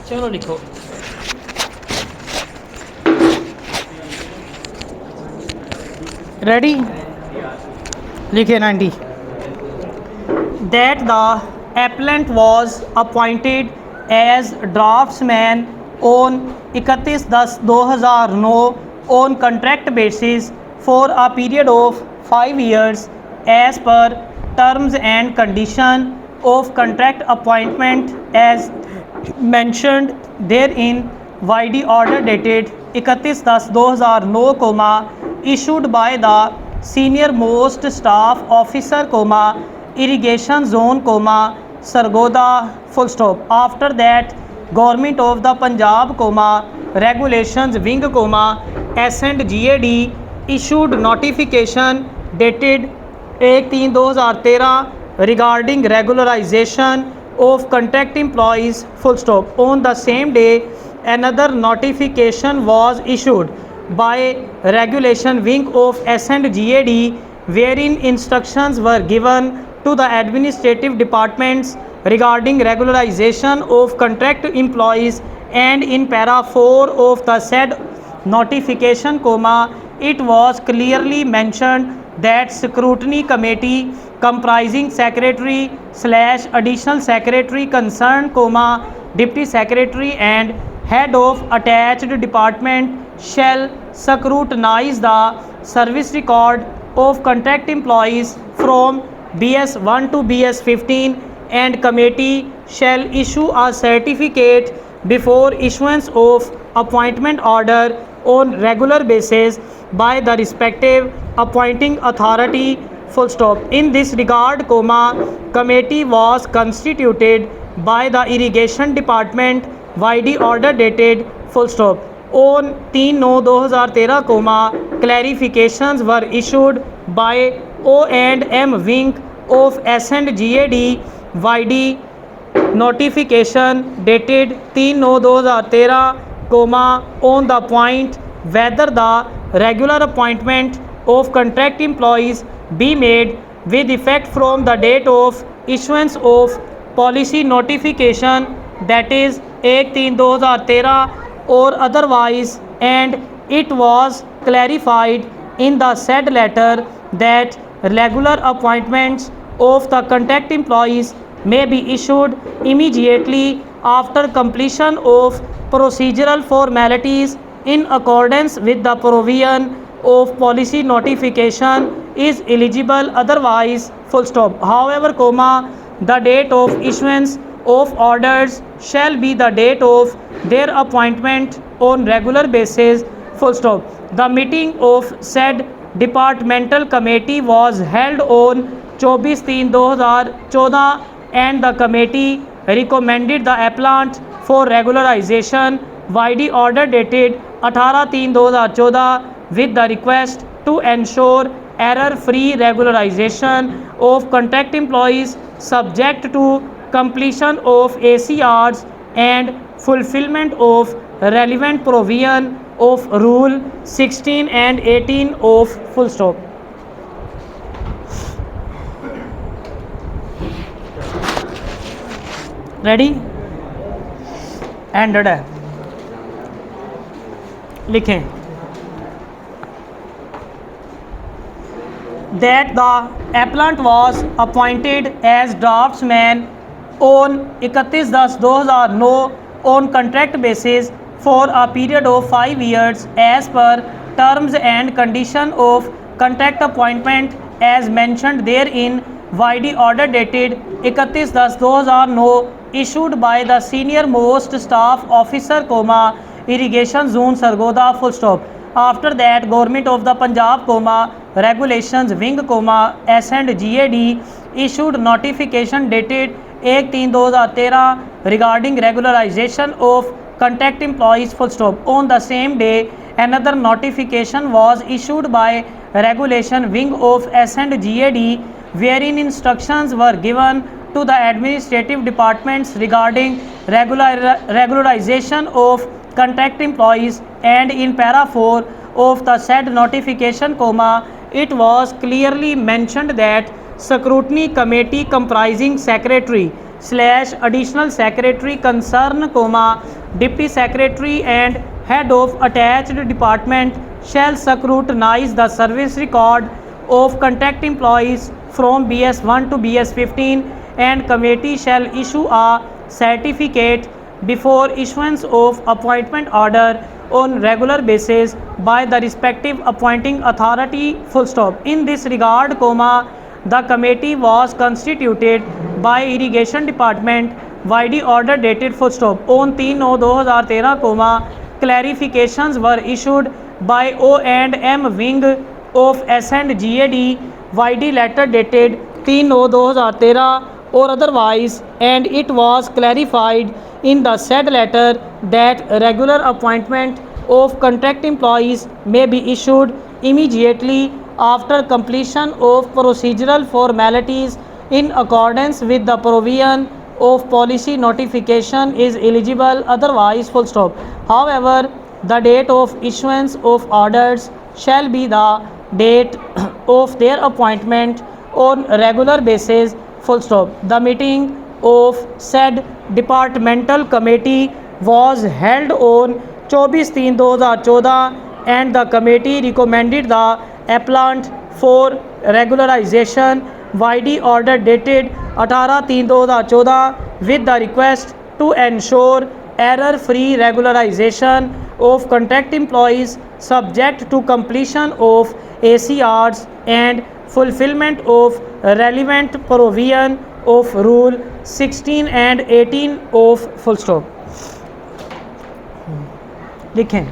चलो लिखो। रेडी? लिखे 90 that the appellant was appointed as draftsman on 31/10/2009 on contract basis for a period of 5 years as per terms and condition of contract appointment as mentioned therein YD order dated 31/10/2009, issued by the senior most staff officer, irrigation zone, Sargodha, full stop. After that, Government of the Punjab, regulations wing, S&GAD issued notification dated 1/3/2013 regarding regularization of contract employees, full stop. On the same day, another notification was issued by regulation wing of S&GAD wherein instructions were given to the administrative departments regarding regularization of contract employees, and in para 4 of the said notification, it was clearly mentioned that scrutiny committee comprising secretary slash additional secretary concerned, deputy secretary and head of attached department shall scrutinize the service record of contract employees from BS1 to BS15, and committee shall issue a certificate before issuance of appointment order on regular basis by the respective appointing authority, full stop. In this regard, committee was constituted by the irrigation department, YD order dated, full stop, on 3/9/2013, clarifications were issued by O&M wing of S&GAD, YD notification dated 3/9/2013, on the point whether the regular appointment of contract employees be made with effect from the date of issuance of policy notification, that is 1/3/2013, or otherwise, and it was clarified in the said letter that regular appointments of the contract employees may be issued immediately after completion of procedural formalities in accordance with the provision of policy notification is eligible, otherwise, full stop. However, the date of issuance of orders shall be the date of their appointment on regular basis, full stop. The meeting of said departmental committee was held on 24/3/2014, and the committee recommended the appellant for regularization, YD order dated 18/3/2014, with the request to ensure error-free regularization of contract employees subject to completion of ACRs and fulfillment of relevant provision of Rule 16 and 18 of, full stop. Ready? Ended है, लिखें that the appellant was appointed as draftsman on 31/10/2009 on contract basis for a period of 5 years as per terms and condition of contract appointment as mentioned therein, YD order dated 31/10/2009, issued by the senior most staff officer, irrigation zone, Sargodha, full stop. After that, Government of the Punjab, regulations wing, S&GAD issued notification dated 1/3/2013 regarding regularization of contract employees, full stop. On the same day, another notification was issued by regulation wing of S&GAD wherein instructions were given to the administrative departments regarding regularization of contract employees, and in para 4 of the said notification, it was clearly mentioned that scrutiny committee comprising secretary slash additional secretary concerned, deputy secretary and head of attached department shall scrutinize the service record of contract employees from BS1 to BS15, and committee shall issue a certificate before issuance of appointment order on regular basis by the respective appointing authority, full stop. In this regard, the committee was constituted by irrigation department YD order dated full stop on 3/9/2013, clarifications were issued by O&M wing of S&GAD YD letter dated 3/9/2013 or otherwise, and it was clarified in the said letter that regular appointment of contract employees may be issued immediately after completion of procedural formalities in accordance with the provision of policy. Notification is eligible otherwise, full stop. However, the date of issuance of orders shall be the date of their appointment on regular basis, full stop. The meeting of said departmental committee was held on 24/3/2014, and the committee recommended the appellant for regularization YD order dated 18/3/2014 with the request to ensure error-free regularization of contract employees subject to completion of ACRs and fulfillment of relevant provision of Rule 16 and 18 of full stop. लिखें